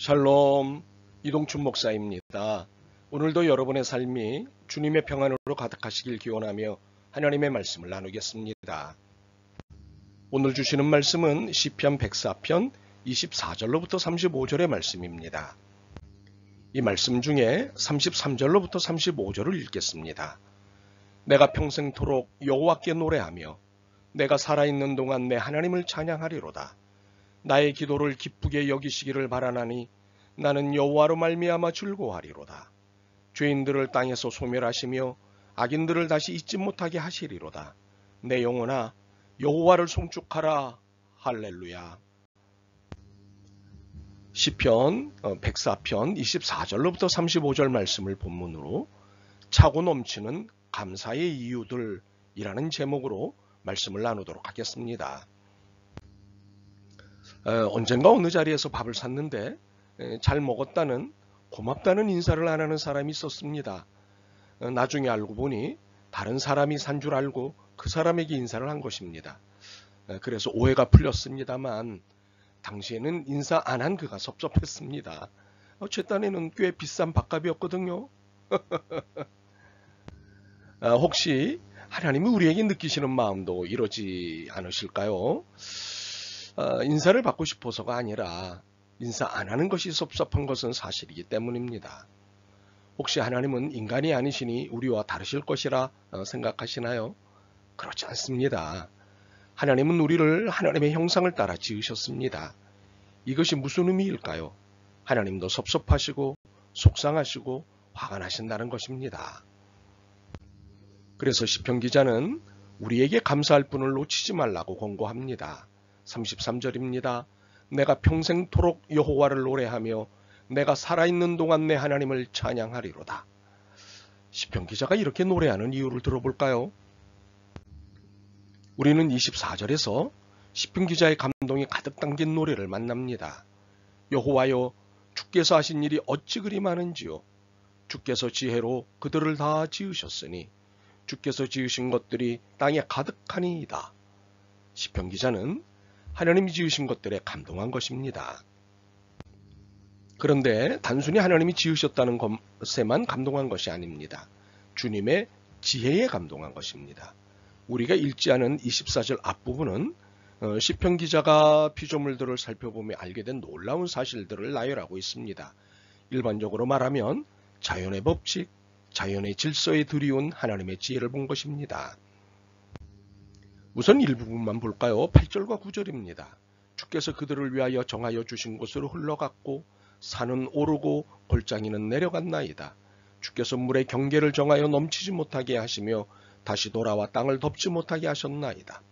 샬롬, 이동춘 목사입니다. 오늘도 여러분의 삶이 주님의 평안으로 가득하시길 기원하며 하나님의 말씀을 나누겠습니다. 오늘 주시는 말씀은 시편 104편 24절로부터 35절의 말씀입니다. 이 말씀 중에 33절로부터 35절을 읽겠습니다. 내가 평생토록 여호와께 노래하며 내가 살아있는 동안 내 하나님을 찬양하리로다. 나의 기도를 기쁘게 여기시기를 바라나니 나는 여호와로 말미암아 즐거워하리로다. 죄인들을 땅에서 소멸하시며 악인들을 다시 잊지 못하게 하시리로다. 내 영혼아 여호와를 송축하라. 할렐루야. 시편 104편 24절로부터 35절 말씀을 본문으로 차고 넘치는 감사의 이유들이라는 제목으로 말씀을 나누도록 하겠습니다. 언젠가 어느 자리에서 밥을 샀는데 잘 먹었다는 고맙다는 인사를 안 하는 사람이 있었습니다. 나중에 알고 보니 다른 사람이 산 줄 알고 그 사람에게 인사를 한 것입니다. 그래서 오해가 풀렸습니다만 당시에는 인사 안 한 그가 섭섭했습니다. 제 딴에는 꽤 비싼 밥값이었거든요. 혹시 하나님이 우리에게 느끼시는 마음도 이러지 않으실까요? 인사를 받고 싶어서가 아니라 인사 안 하는 것이 섭섭한 것은 사실이기 때문입니다. 혹시 하나님은 인간이 아니시니 우리와 다르실 것이라 생각하시나요? 그렇지 않습니다. 하나님은 우리를 하나님의 형상을 따라 지으셨습니다. 이것이 무슨 의미일까요? 하나님도 섭섭하시고 속상하시고 화가 나신다는 것입니다. 그래서 시편 기자는 우리에게 감사할 분을 놓치지 말라고 권고합니다. 33절입니다. 내가 평생토록 여호와를 노래하며 내가 살아있는 동안 내 하나님을 찬양하리로다. 시편 기자가 이렇게 노래하는 이유를 들어볼까요? 우리는 24절에서 시편 기자의 감동이 가득 담긴 노래를 만납니다. 여호와여 주께서 하신 일이 어찌 그리 많은지요. 주께서 지혜로 그들을 다 지으셨으니 주께서 지으신 것들이 땅에 가득하니이다. 시편 기자는 하나님이 지으신 것들에 감동한 것입니다. 그런데 단순히 하나님이 지으셨다는 것에만 감동한 것이 아닙니다. 주님의 지혜에 감동한 것입니다. 우리가 읽지 않은 24절 앞부분은 시편 기자가 피조물들을 살펴보며 알게 된 놀라운 사실들을 나열하고 있습니다. 일반적으로 말하면 자연의 법칙, 자연의 질서에 들이온 하나님의 지혜를 본 것입니다. 우선 일부분만 볼까요? 8절과 9절입니다. 주께서 그들을 위하여 정하여 주신 곳으로 흘러갔고 산은 오르고 골짜기는 내려갔나이다. 주께서 물의 경계를 정하여 넘치지 못하게 하시며 다시 돌아와 땅을 덮지 못하게 하셨나이다.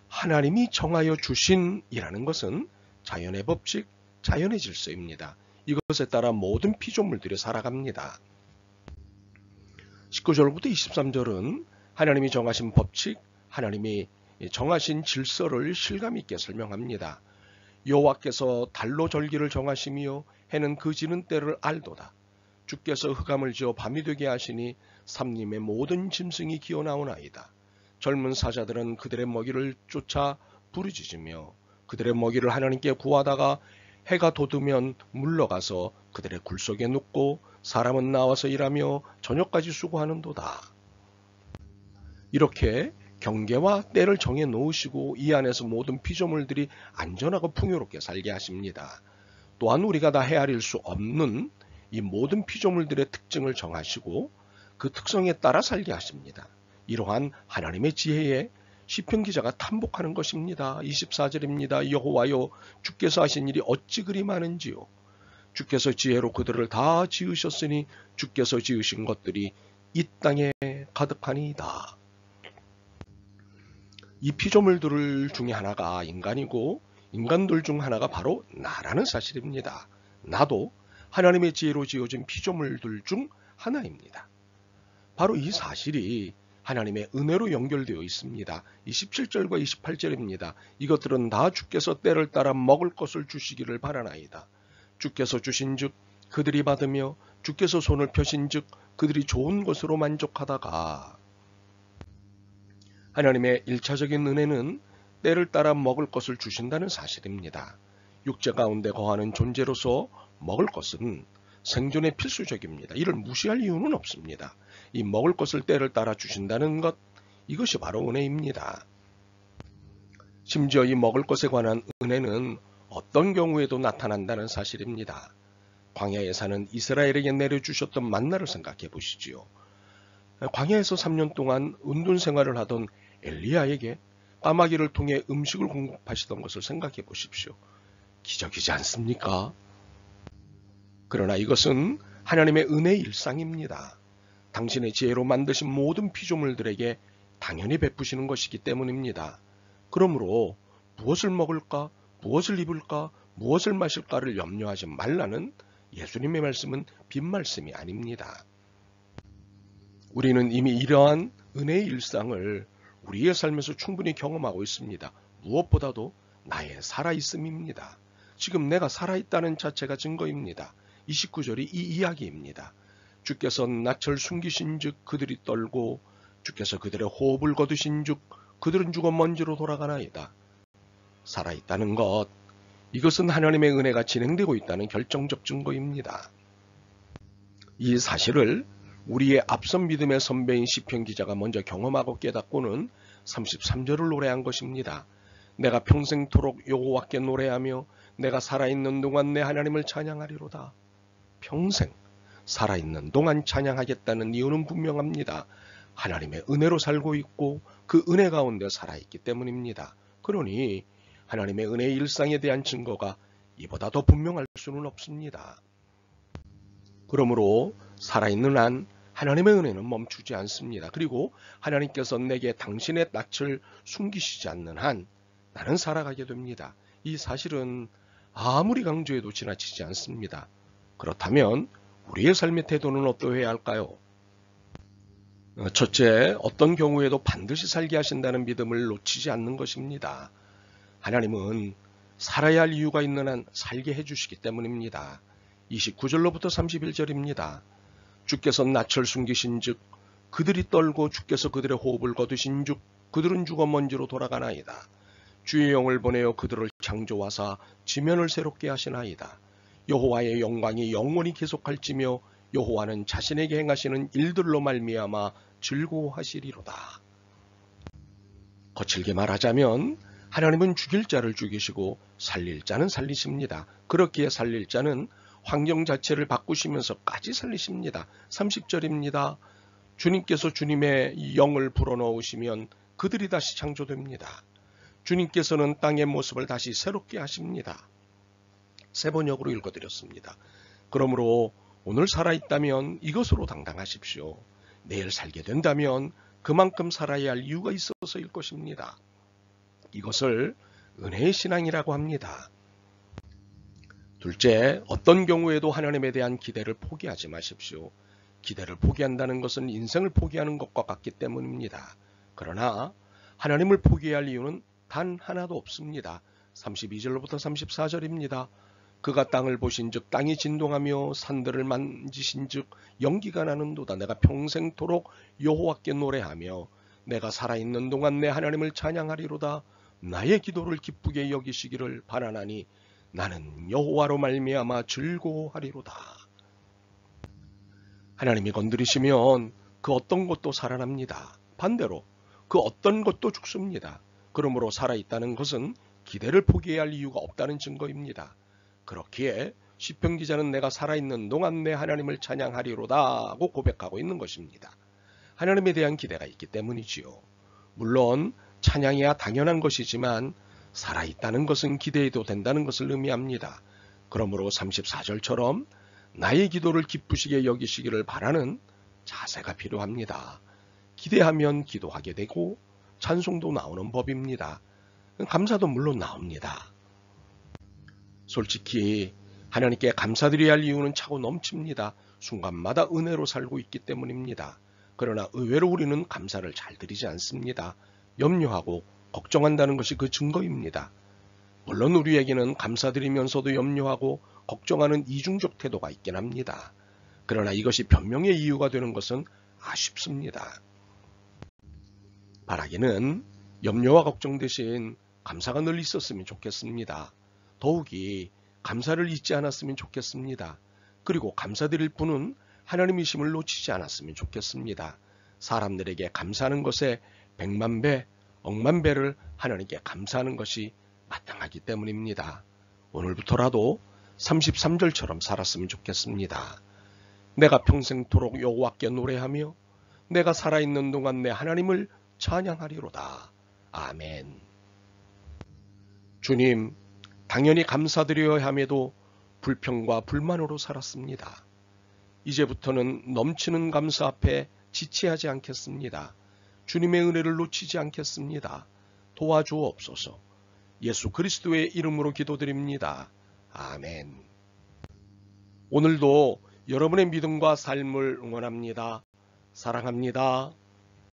하나님이 정하여 주신이라는 것은 자연의 법칙, 자연의 질서입니다. 이것에 따라 모든 피조물들이 살아갑니다. 19절부터 23절은 하나님이 정하신 법칙, 하나님이 정하신 질서를 실감 있게 설명합니다. 여호와께서 달로 절기를 정하시며 해는 그 지는 때를 알도다. 주께서 흑암을 지어 밤이 되게 하시니 삼림의 모든 짐승이 기어나오나이다. 젊은 사자들은 그들의 먹이를 쫓아 부르짖으며 그들의 먹이를 하나님께 구하다가 해가 돋으면 물러가서 그들의 굴 속에 눕고 사람은 나와서 일하며 저녁까지 수고하는도다. 이렇게 경계와 때를 정해 놓으시고 이 안에서 모든 피조물들이 안전하고 풍요롭게 살게 하십니다. 또한 우리가 다 헤아릴 수 없는 이 모든 피조물들의 특징을 정하시고 그 특성에 따라 살게 하십니다. 이러한 하나님의 지혜에 시편 기자가 탐복하는 것입니다. 24절입니다. 여호와여 주께서 하신 일이 어찌 그리 많은지요. 주께서 지혜로 그들을 다 지으셨으니 주께서 지으신 것들이 이 땅에 가득하니이다. 이 피조물들 중에 하나가 인간이고 인간들 중 하나가 바로 나라는 사실입니다. 나도 하나님의 지혜로 지어진 피조물들 중 하나입니다. 바로 이 사실이 하나님의 은혜로 연결되어 있습니다. 27절과 28절입니다. 이것들은 다 주께서 때를 따라 먹을 것을 주시기를 바라나이다. 주께서 주신즉 그들이 받으며 주께서 손을 펴신즉 그들이 좋은 것으로 만족하다가. 하나님의 1차적인 은혜는 때를 따라 먹을 것을 주신다는 사실입니다. 육체 가운데 거하는 존재로서 먹을 것은 생존에 필수적입니다. 이를 무시할 이유는 없습니다. 이 먹을 것을 때를 따라 주신다는 것, 이것이 바로 은혜입니다. 심지어 이 먹을 것에 관한 은혜는 어떤 경우에도 나타난다는 사실입니다. 광야에 사는 이스라엘에게 내려주셨던 만나를 생각해 보시지요. 광야에서 3년 동안 은둔 생활을 하던 엘리야에게 까마귀를 통해 음식을 공급하시던 것을 생각해 보십시오. 기적이지 않습니까? 그러나 이것은 하나님의 은혜의 일상입니다. 당신의 지혜로 만드신 모든 피조물들에게 당연히 베푸시는 것이기 때문입니다. 그러므로 무엇을 먹을까, 무엇을 입을까, 무엇을 마실까를 염려하지 말라는 예수님의 말씀은 빈말씀이 아닙니다. 우리는 이미 이러한 은혜의 일상을 우리의 삶에서 충분히 경험하고 있습니다. 무엇보다도 나의 살아있음입니다. 지금 내가 살아있다는 자체가 증거입니다. 29절이 이 이야기입니다. 주께서 낯을 숨기신 즉 그들이 떨고 주께서 그들의 호흡을 거두신 즉 그들은 죽어 먼지로 돌아가나이다. 살아있다는 것, 이것은 하나님의 은혜가 진행되고 있다는 결정적 증거입니다. 이 사실을 우리의 앞선 믿음의 선배인 시편 기자가 먼저 경험하고 깨닫고는 33절을 노래한 것입니다. 내가 평생토록 여호와께 노래하며 내가 살아있는 동안 내 하나님을 찬양하리로다. 평생 살아있는 동안 찬양하겠다는 이유는 분명합니다. 하나님의 은혜로 살고 있고 그 은혜 가운데 살아있기 때문입니다. 그러니 하나님의 은혜의 일상에 대한 증거가 이보다 더 분명할 수는 없습니다. 그러므로 살아있는 한 하나님의 은혜는 멈추지 않습니다. 그리고 하나님께서 내게 당신의 낯을 숨기시지 않는 한 나는 살아가게 됩니다. 이 사실은 아무리 강조해도 지나치지 않습니다. 그렇다면 우리의 삶의 태도는 어떠해야 할까요? 첫째, 어떤 경우에도 반드시 살게 하신다는 믿음을 놓치지 않는 것입니다. 하나님은 살아야 할 이유가 있는 한 살게 해주시기 때문입니다. 29절로부터 31절입니다. 주께서 낯을 숨기신 즉 그들이 떨고 주께서 그들의 호흡을 거두신 즉 그들은 죽어 먼지로 돌아가나이다. 주의 영을 보내어 그들을 창조하사 지면을 새롭게 하시나이다. 여호와의 영광이 영원히 계속할지며 여호와는 자신에게 행하시는 일들로 말미암아 즐거워하시리로다. 거칠게 말하자면 하나님은 죽일 자를 죽이시고 살릴 자는 살리십니다. 그렇기에 살릴 자는 환경 자체를 바꾸시면서까지 살리십니다. 30절입니다. 주님께서 주님의 영을 불어넣으시면 그들이 다시 창조됩니다. 주님께서는 땅의 모습을 다시 새롭게 하십니다. 세 번역으로 읽어드렸습니다. 그러므로 오늘 살아있다면 이것으로 당당하십시오. 내일 살게 된다면 그만큼 살아야 할 이유가 있어서일 것입니다. 이것을 은혜의 신앙이라고 합니다. 둘째, 어떤 경우에도 하나님에 대한 기대를 포기하지 마십시오. 기대를 포기한다는 것은 인생을 포기하는 것과 같기 때문입니다. 그러나 하나님을 포기해야 할 이유는 단 하나도 없습니다. 32절로부터 34절입니다. 그가 땅을 보신즉 땅이 진동하며 산들을 만지신즉 연기가 나는도다. 내가 평생토록 여호와께 노래하며 내가 살아있는 동안 내 하나님을 찬양하리로다. 나의 기도를 기쁘게 여기시기를 바라나니 나는 여호와로 말미암아 즐거워하리로다. 하나님이 건드리시면 그 어떤 것도 살아납니다. 반대로 그 어떤 것도 죽습니다. 그러므로 살아있다는 것은 기대를 포기해야 할 이유가 없다는 증거입니다. 그렇기에 시편 기자는 내가 살아있는 동안 내 하나님을 찬양하리로다고 고백하고 있는 것입니다. 하나님에 대한 기대가 있기 때문이지요. 물론 찬양이야 당연한 것이지만 살아있다는 것은 기대해도 된다는 것을 의미합니다. 그러므로 34절처럼 나의 기도를 기쁘시게 여기시기를 바라는 자세가 필요합니다. 기대하면 기도하게 되고 찬송도 나오는 법입니다. 감사도 물론 나옵니다. 솔직히 하나님께 감사드려야 할 이유는 차고 넘칩니다. 순간마다 은혜로 살고 있기 때문입니다. 그러나 의외로 우리는 감사를 잘 드리지 않습니다. 염려하고 걱정한다는 것이 그 증거입니다. 물론 우리에게는 감사드리면서도 염려하고 걱정하는 이중적 태도가 있긴 합니다. 그러나 이것이 변명의 이유가 되는 것은 아쉽습니다. 바라기는 염려와 걱정 대신 감사가 늘 있었으면 좋겠습니다. 더욱이 감사를 잊지 않았으면 좋겠습니다. 그리고 감사드릴 분은 하나님이심을 놓치지 않았으면 좋겠습니다. 사람들에게 감사하는 것에 100만 배, 억만 배를 하나님께 감사하는 것이 마땅하기 때문입니다. 오늘부터라도 33절처럼 살았으면 좋겠습니다. 내가 평생토록 여호와께 노래하며 내가 살아있는 동안 내 하나님을 찬양하리로다. 아멘. 주님, 당연히 감사드려야 함에도 불평과 불만으로 살았습니다. 이제부터는 넘치는 감사 앞에 지체하지 않겠습니다. 주님의 은혜를 놓치지 않겠습니다. 도와주옵소서. 예수 그리스도의 이름으로 기도드립니다. 아멘. 오늘도 여러분의 믿음과 삶을 응원합니다. 사랑합니다.